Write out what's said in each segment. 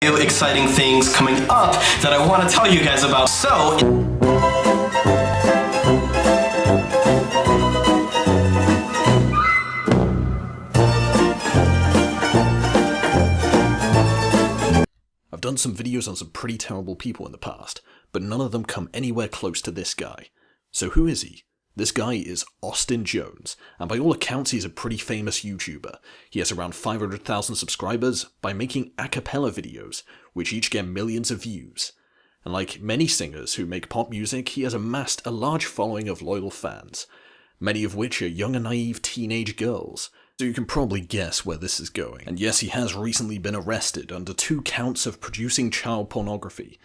Exciting things coming up that I want to tell you guys about. So I've done some videos on some pretty terrible people in the past, but none of them come anywhere close to this guy. So who is he? This guy is Austin Jones, and by all accounts he's a pretty famous YouTuber. He has around 500,000 subscribers by making a cappella videos, which each get millions of views. And like many singers who make pop music, he has amassed a large following of loyal fans, many of which are young and naive teenage girls. So you can probably guess where this is going. And yes, he has recently been arrested under 2 counts of producing child pornography.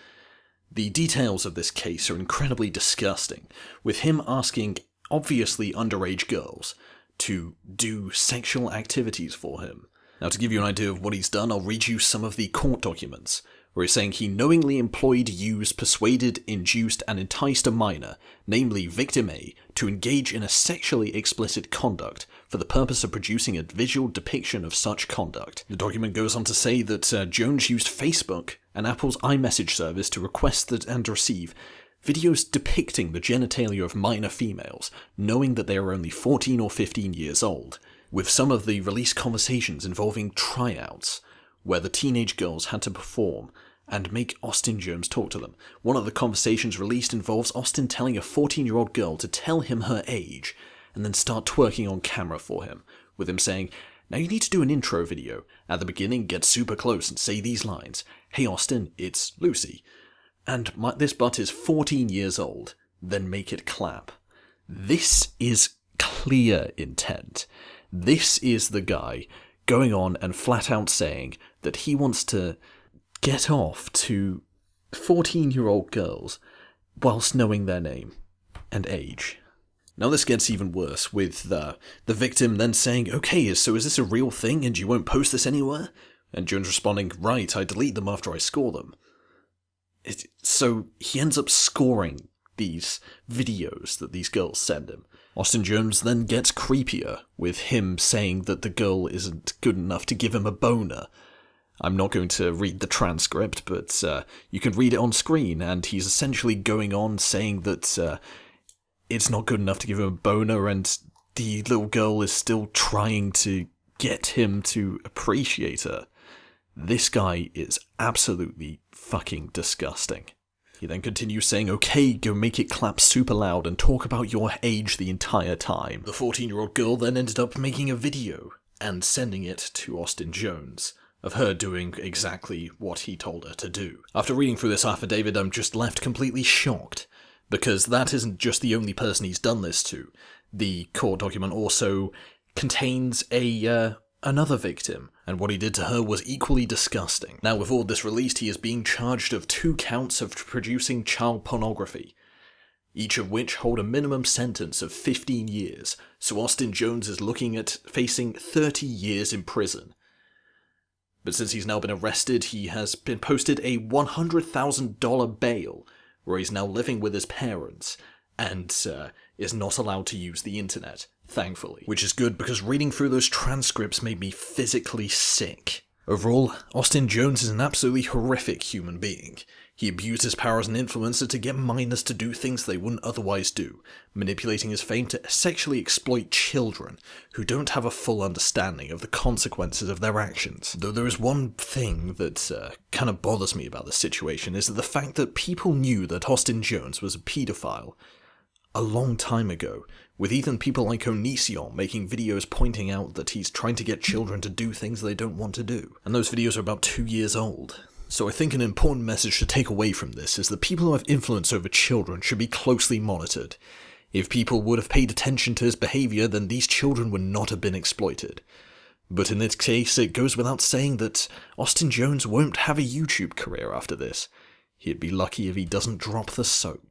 The details of this case are incredibly disgusting, with him asking obviously underage girls to do sexual activities for him. Now, to give you an idea of what he's done, I'll read you some of the court documents, where he's saying he knowingly employed, used, persuaded, induced, and enticed a minor, namely Victim A, to engage in a sexually explicit conduct for the purpose of producing a visual depiction of such conduct. The document goes on to say that Jones used Facebook and Apple's iMessage service to request that and receive videos depicting the genitalia of minor females, knowing that they are only 14 or 15 years old, with some of the released conversations involving tryouts, where the teenage girls had to perform and make Austin Jones talk to them. One of the conversations released involves Austin telling a 14-year-old girl to tell him her age, and then start twerking on camera for him, with him saying, "Now you need to do an intro video. At the beginning, get super close and say these lines. Hey Austin, it's Lucy. And this butt is 14 years old. Then make it clap." This is clear intent. This is the guy going on and flat out saying that he wants to get off to 14-year-old girls whilst knowing their name and age. Now this gets even worse, with the victim then saying, "Okay, so is this a real thing and you won't post this anywhere?" And Jones responding, "Right, I delete them after I score them." So he ends up scoring these videos that these girls send him. Austin Jones then gets creepier, with him saying that the girl isn't good enough to give him a boner. I'm not going to read the transcript, but you can read it on screen, and he's essentially going on saying that it's not good enough to give him a boner, and the little girl is still trying to get him to appreciate her. This guy is absolutely fucking disgusting. He then continues saying, "Okay, go make it clap super loud and talk about your age the entire time." The 14-year-old girl then ended up making a video and sending it to Austin Jones of her doing exactly what he told her to do. After reading through this affidavit, I'm just left completely shocked, because that isn't just the only person he's done this to. The court document also contains another victim, and what he did to her was equally disgusting. Now, with all this released, he is being charged of 2 counts of producing child pornography, each of which hold a minimum sentence of 15 years, so Austin Jones is looking at facing 30 years in prison. But since he's now been arrested, he has been posted a $100,000 bail, where he's now living with his parents, and is not allowed to use the internet, thankfully. Which is good, because reading through those transcripts made me physically sick. Overall, Austin Jones is an absolutely horrific human being. He abused his power as an influencer to get minors to do things they wouldn't otherwise do, manipulating his fame to sexually exploit children who don't have a full understanding of the consequences of their actions. Though there is one thing that kind of bothers me about this situation, is that the fact that people knew that Austin Jones was a paedophile a long time ago, with even people like Onision making videos pointing out that he's trying to get children to do things they don't want to do. And those videos are about 2 years old. So I think an important message to take away from this is that people who have influence over children should be closely monitored. If people would have paid attention to his behaviour, then these children would not have been exploited. But in this case, it goes without saying that Austin Jones won't have a YouTube career after this. He'd be lucky if he doesn't drop the soap.